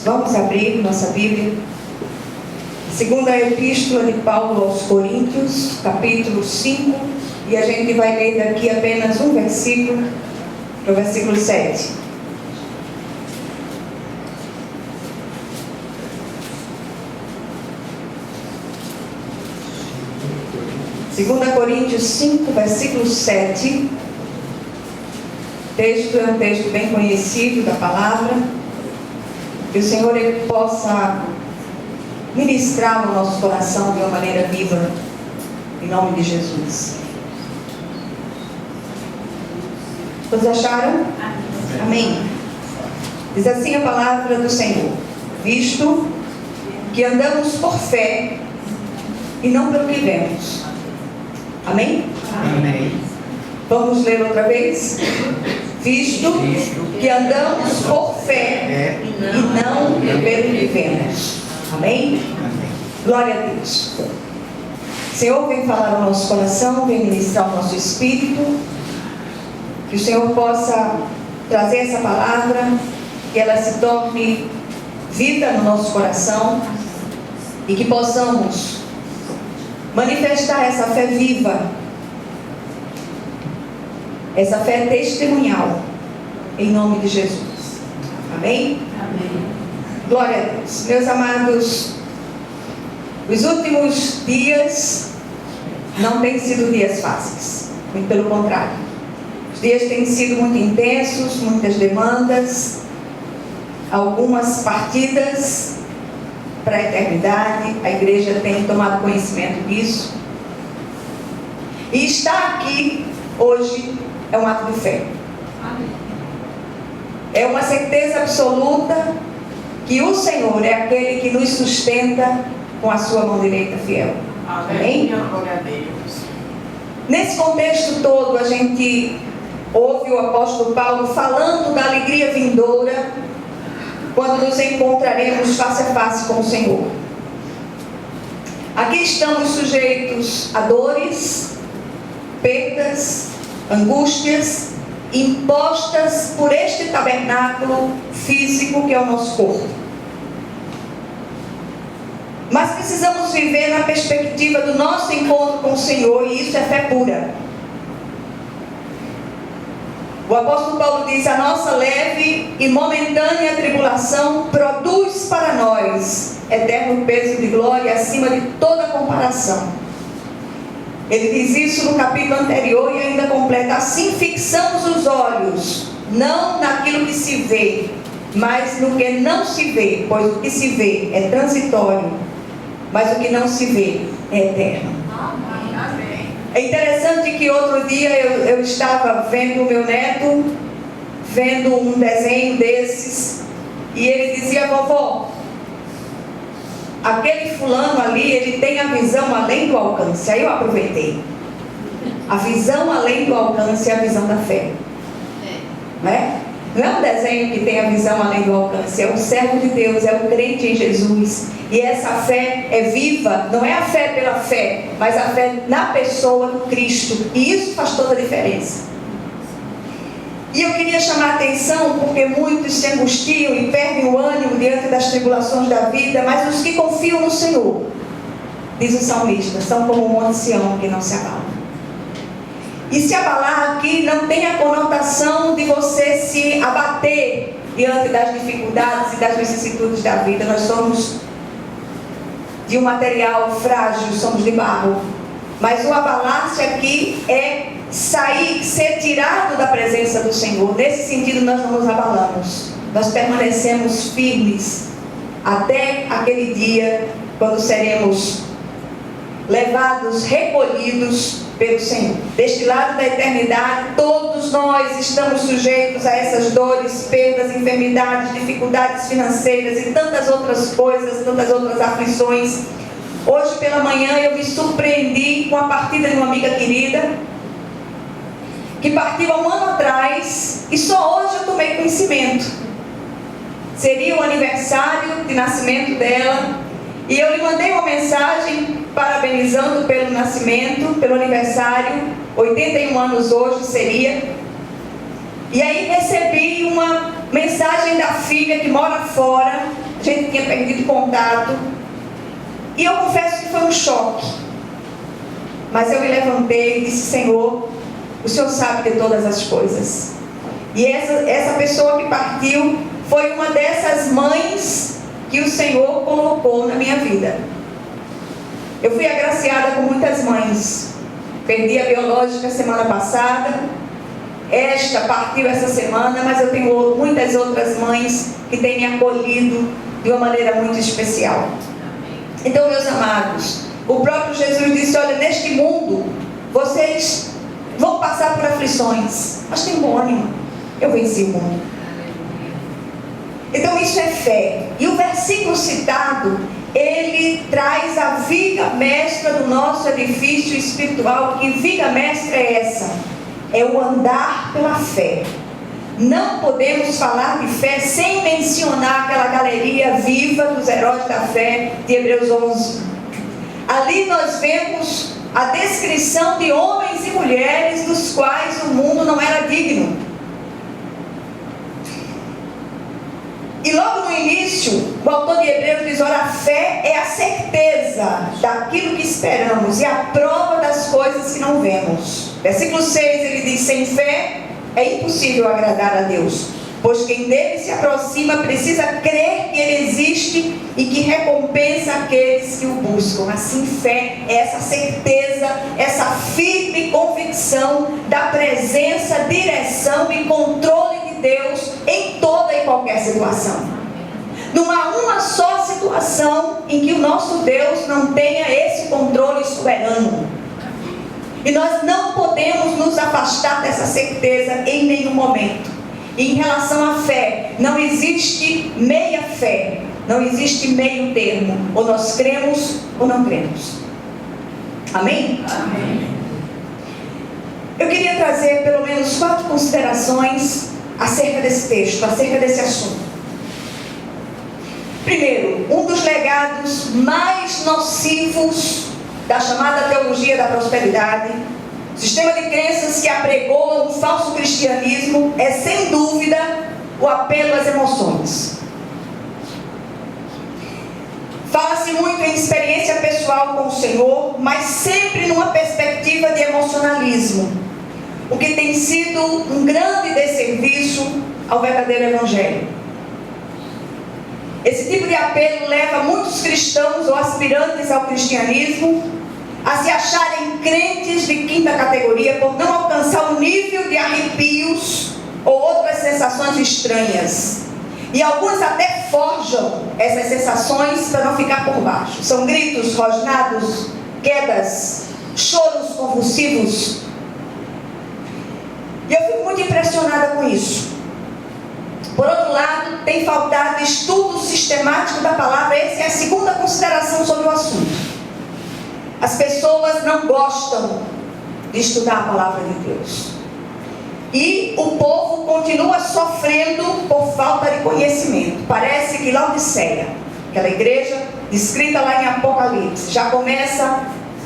Vamos abrir nossa Bíblia. Segunda Epístola de Paulo aos Coríntios, capítulo 5, e a gente vai ler daqui apenas um versículo, o versículo 7. Segunda Coríntios 5, versículo 7. O texto é um texto bem conhecido da palavra. Que o Senhor ele possa ministrar no nosso coração de uma maneira viva, em nome de Jesus. Todos acharam? Amém. Diz assim a palavra do Senhor: visto que andamos por fé e não pelo que vemos. Amém? Amém. Vamos ler outra vez? Visto que andamos por fé e não pelo que vemos. Amém? Amém. Glória a Deus. O Senhor vem falar ao nosso coração, vem ministrar ao nosso espírito. Que o Senhor possa trazer essa palavra, que ela se torne vida no nosso coração e que possamos manifestar essa fé viva, essa fé testemunhal, em nome de Jesus. Amém? Amém. Glória a Deus. Meus amados, os últimos dias não têm sido dias fáceis, muito pelo contrário. Os dias têm sido muito intensos, muitas demandas, algumas partidas para a eternidade. A igreja tem tomado conhecimento disso. E estar aqui hoje é um ato de fé. É uma certeza absoluta que o Senhor é aquele que nos sustenta com a sua mão direita fiel. Amém? Glória a Deus. Nesse contexto todo, a gente ouve o apóstolo Paulo falando da alegria vindoura quando nos encontraremos face a face com o Senhor. Aqui estamos sujeitos a dores, perdas, angústias impostas por este tabernáculo físico que é o nosso corpo. Mas precisamos viver na perspectiva do nosso encontro com o Senhor, e isso é fé pura. O apóstolo Paulo diz: a nossa leve e momentânea tribulação produz para nós eterno peso de glória acima de toda comparação. Ele diz isso no capítulo anterior e ainda completa: assim fixamos os olhos, não naquilo que se vê, mas no que não se vê, pois o que se vê é transitório, mas o que não se vê é eterno. Amém. É interessante que outro dia eu estava vendo o meu neto, vendo um desenho desses, e ele dizia: vovó, aquele fulano ali, ele tem a visão além do alcance. Aí eu aproveitei. A visão além do alcance é a visão da fé. Não é? Não é um desenho que tem a visão além do alcance, é um servo de Deus, é um crente em Jesus. E essa fé é viva, não é a fé pela fé, mas a fé na pessoa do Cristo. E isso faz toda a diferença. E eu queria chamar a atenção, porque muitos se angustiam e perdem o ânimo diante das tribulações da vida, mas os que confiam no Senhor, diz o salmista, são como o monte Sião que não se abala. E se abalar aqui não tem a conotação de você se abater diante das dificuldades e das vicissitudes da vida. Nós somos de um material frágil, somos de barro. Mas o abalar-se aqui é sair, ser tirado da presença do Senhor. Nesse sentido, nós não nos abalamos. Nós permanecemos firmes até aquele dia quando seremos levados, recolhidos pelo Senhor. Deste lado da eternidade, todos nós estamos sujeitos a essas dores, perdas, enfermidades, dificuldades financeiras e tantas outras coisas, tantas outras aflições. Hoje pela manhã eu me surpreendi com a partida de uma amiga querida, que partiu há um ano atrás, e só hoje eu tomei conhecimento. Seria o aniversário de nascimento dela, e eu lhe mandei uma mensagem parabenizando pelo nascimento, pelo aniversário, 81 anos hoje seria. E aí recebi uma mensagem da filha que mora fora, gente tinha perdido contato. E eu confesso que foi um choque. Mas eu me levantei e disse: Senhor, o Senhor sabe de todas as coisas. E essa pessoa que partiu foi uma dessas mães que o Senhor colocou na minha vida. Eu fui agraciada com muitas mães. Perdi a biológica semana passada. Esta partiu essa semana, mas eu tenho muitas outras mães que têm me acolhido de uma maneira muito especial. Então, meus amados, o próprio Jesus disse: olha, neste mundo vocês vão passar por aflições, mas tem bom ânimo, eu venci o mundo. Então isso é fé. E o versículo citado, ele traz a viga mestra do nosso edifício espiritual. Que viga mestra é essa? É o andar pela fé. Não podemos falar de fé sem mencionar aquela galeria viva dos heróis da fé de Hebreus 11. Ali nós vemos a descrição de homens e mulheres dos quais o mundo não era digno. E logo no início, o autor de Hebreus diz: olha, a fé é a certeza daquilo que esperamos e a prova das coisas que não vemos. Versículo 6, ele diz: sem fé é impossível agradar a Deus, pois quem dele se aproxima precisa crer que ele existe e que recompensa aqueles que o buscam. Assim, fé é essa certeza, essa firme convicção da presença, direção e controle de Deus em toda e qualquer situação. Não há uma só situação em que o nosso Deus não tenha esse controle soberano. E nós não podemos nos afastar dessa certeza em nenhum momento. E em relação à fé, não existe meia fé, não existe meio termo. Ou nós cremos ou não cremos. Amém? Amém. Eu queria trazer pelo menos 4 considerações acerca desse texto, acerca desse assunto. Primeiro, um dos legados mais nocivos da chamada teologia da prosperidade, sistema de crenças que apregoa um falso cristianismo, é sem dúvida o apelo às emoções. Fala-se muito em experiência pessoal com o Senhor, mas sempre numa perspectiva de emocionalismo, o que tem sido um grande desserviço ao verdadeiro Evangelho. Esse tipo de apelo leva muitos cristãos ou aspirantes ao cristianismo a se acharem crentes de quinta categoria por não alcançar o nível de arrepios ou outras sensações estranhas. E alguns até forjam essas sensações para não ficar por baixo. São gritos, rosnados, quedas, choros convulsivos. E eu fico muito impressionada com isso. Por outro lado, tem faltado estudo sistemático da palavra. Essa é a segunda consideração sobre o assunto. As pessoas não gostam de estudar a palavra de Deus. E o povo continua sofrendo por falta de conhecimento. Parece que Laodiceia, aquela igreja descrita lá em Apocalipse, já começa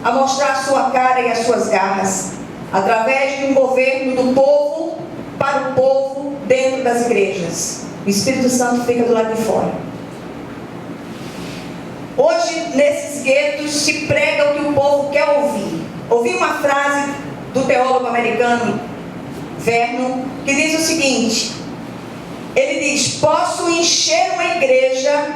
a mostrar a sua cara e as suas garras, através de um governo do povo para o povo dentro das igrejas. O Espírito Santo fica do lado de fora. Hoje, nesses guetos, se prega o que o povo quer ouvir. Ouvi uma frase do teólogo americano Vernon, que diz o seguinte: ele diz: posso encher uma igreja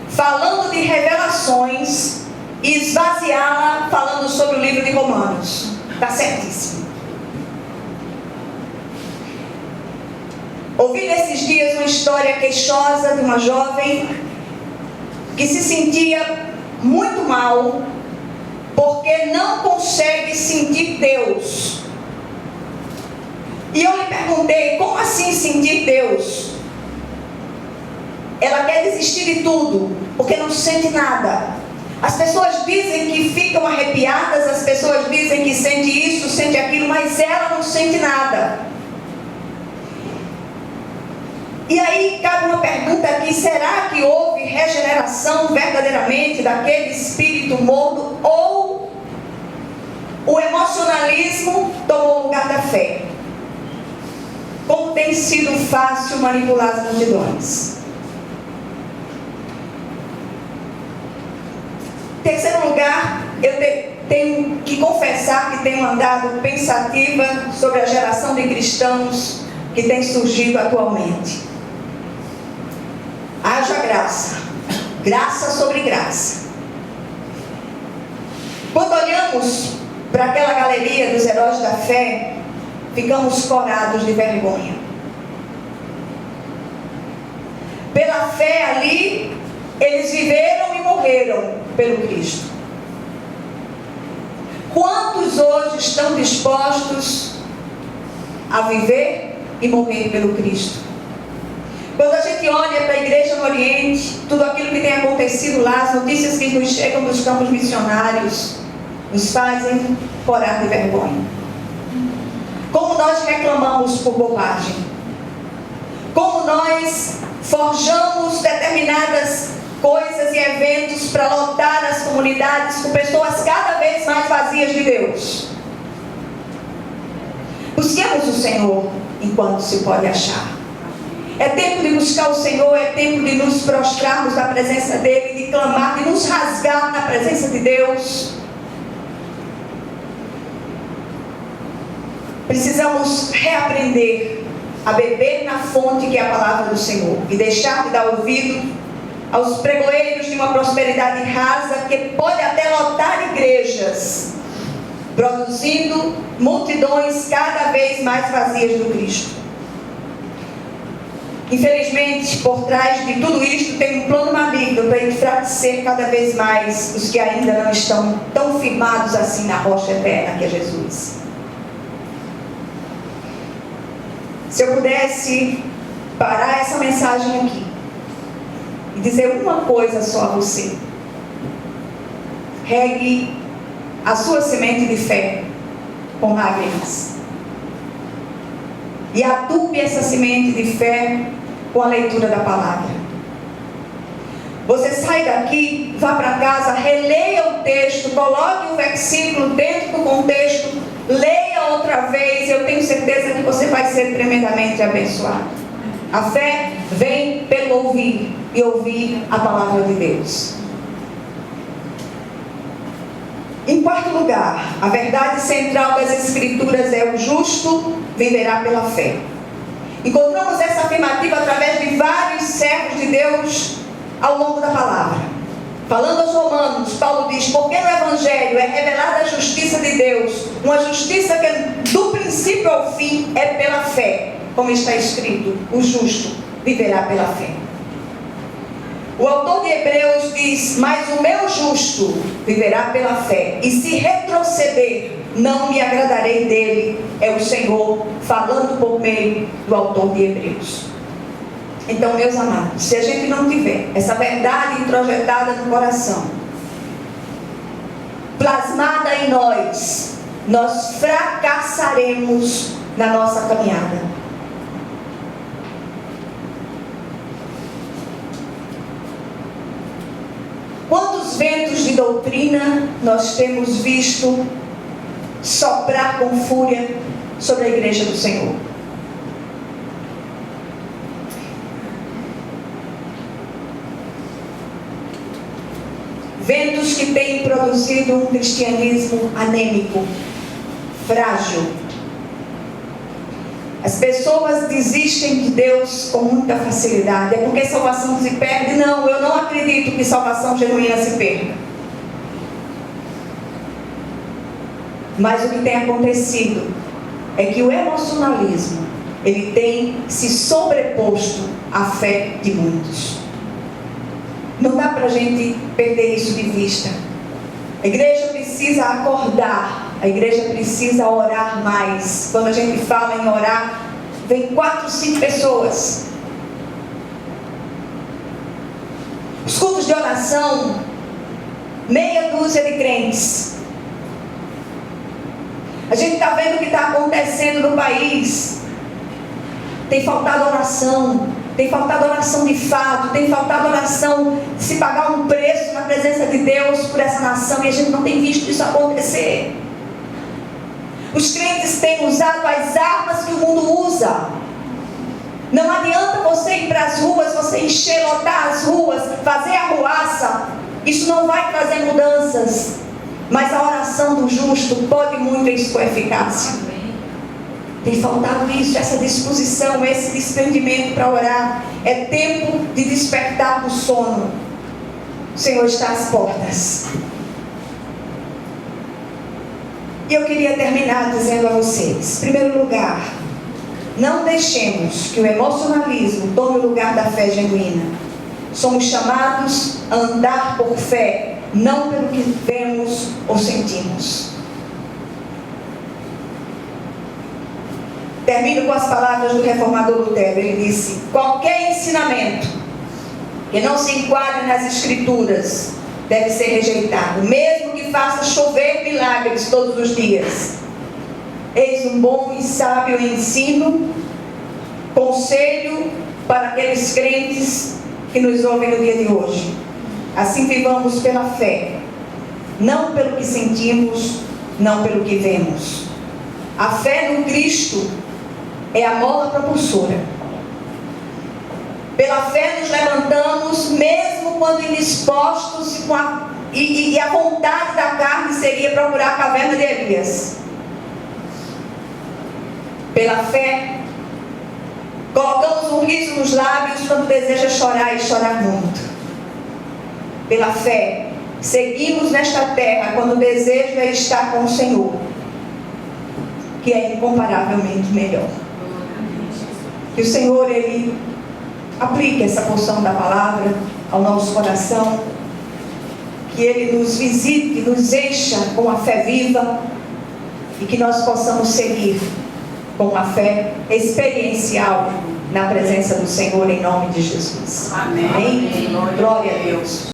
falando de revelações e esvaziá-la falando sobre o livro de Romanos. Está certíssimo. Ouvi nesses dias uma história queixosa de uma jovem que se sentia muito mal porque não consegue sentir Deus. E eu lhe perguntei: como assim sentir Deus? Ela quer desistir de tudo porque não sente nada. As pessoas dizem que ficam arrepiadas, as pessoas dizem que sente isso, sente aquilo, mas ela não sente nada. E aí cabe uma pergunta aqui: será que houve regeneração verdadeiramente daquele espírito morto, ou o emocionalismo tomou o lugar da fé? Como tem sido fácil manipular as multidões. Terceiro lugar, eu tenho que confessar que tenho andado pensativa sobre a geração de cristãos que tem surgido atualmente. Haja graça, graça sobre graça. Quando olhamos para aquela galeria dos heróis da fé, ficamos corados de vergonha. Pela fé ali, eles viveram e morreram pelo Cristo. Quantos hoje estão dispostos a viver e morrer pelo Cristo? Quando a gente olha para a igreja no Oriente, tudo aquilo que tem acontecido lá, as notícias que nos chegam dos campos missionários, nos fazem corar de vergonha. Como nós reclamamos por bobagem. Como nós forjamos determinadas coisas e eventos para lotar as comunidades com pessoas cada vez mais vazias de Deus. Busquemos o Senhor enquanto se pode achar. É tempo de buscar o Senhor, é tempo de nos prostrarmos na presença dEle, de clamar, de nos rasgar na presença de Deus. Precisamos reaprender a beber na fonte que é a palavra do Senhor e deixar de dar ouvido aos pregoeiros de uma prosperidade rasa que pode até lotar igrejas, produzindo multidões cada vez mais vazias do Cristo. Infelizmente, por trás de tudo isto tem um plano maligno para enfraquecer cada vez mais os que ainda não estão tão firmados assim na rocha eterna que é Jesus. Se eu pudesse parar essa mensagem aqui e dizer uma coisa só a você: regue a sua semente de fé com lágrimas e adube essa semente de fé com a leitura da palavra. Você sai daqui, vá para casa, releia o texto, coloque o versículo dentro do contexto, leia outra vez, eu tenho certeza que você vai ser tremendamente abençoado. A fé vem pelo ouvir e ouvir a palavra de Deus. Em quarto lugar, a verdade central das Escrituras é: o justo viverá pela fé. Encontramos essa afirmativa através de vários servos de Deus ao longo da palavra. Falando aos Romanos, Paulo diz: porque no Evangelho é revelada a justiça de Deus, uma justiça que do princípio ao fim é pela fé, como está escrito: o justo viverá pela fé. O autor de Hebreus diz: mas o meu justo viverá pela fé, e se retroceder, não me agradarei dele. É o Senhor falando por meio do autor de Hebreus. Então, meus amados, se a gente não tiver essa verdade introjetada no coração, plasmada em nós, nós fracassaremos na nossa caminhada. Quantos ventos de doutrina nós temos visto soprar com fúria sobre a igreja do Senhor? Ventos que têm produzido um cristianismo anêmico, frágil. As pessoas desistem de Deus com muita facilidade. É porque salvação se perde? Não, eu não acredito que salvação genuína se perca. Mas o que tem acontecido é que o emocionalismo, ele tem se sobreposto à fé de muitos. Não dá para a gente perder isso de vista. A igreja precisa acordar. A igreja precisa orar mais. Quando a gente fala em orar, vem 4, 5 pessoas. Os cultos de oração, meia dúzia de crentes. A gente está vendo o que está acontecendo no país. Tem faltado oração. Tem faltado oração de fato. Tem faltado oração de se pagar um preço na presença de Deus por essa nação. E a gente não tem visto isso acontecer. Os crentes têm usado as armas que o mundo usa. Não adianta você ir para as ruas, você encher, lotar as ruas, fazer arruaça, Isso não vai trazer mudanças, mas a oração do justo pode muito em sua eficácia. Tem faltado isso, essa disposição, esse desprendimento para orar. É tempo de despertar do sono. O Senhor está às portas. E eu queria terminar dizendo a vocês, em primeiro lugar, não deixemos que o emocionalismo tome o lugar da fé genuína. Somos chamados a andar por fé, não pelo que vemos ou sentimos. Termino com as palavras do reformador Lutero. Ele disse: qualquer ensinamento que não se enquadre nas Escrituras deve ser rejeitado, mesmo que faça chover milagres todos os dias. Eis um bom e sábio ensino, conselho para aqueles crentes que nos ouvem no dia de hoje. Assim vivamos pela fé, não pelo que sentimos, não pelo que vemos. A fé no Cristo é a mola propulsora. Pela fé nos levantamos, mesmo quando indispostos, e a vontade da carne seria procurar a caverna de Elias. Pela fé, colocamos um riso nos lábios quando deseja chorar e chorar muito. Pela fé, seguimos nesta terra quando o desejo é estar com o Senhor, que é incomparavelmente melhor. Que o Senhor, Ele aplique essa porção da palavra ao nosso coração, que Ele nos visite, nos encha com a fé viva, e que nós possamos seguir com uma fé experiencial na presença do Senhor, em nome de Jesus. Amém. Amém? Glória a Deus.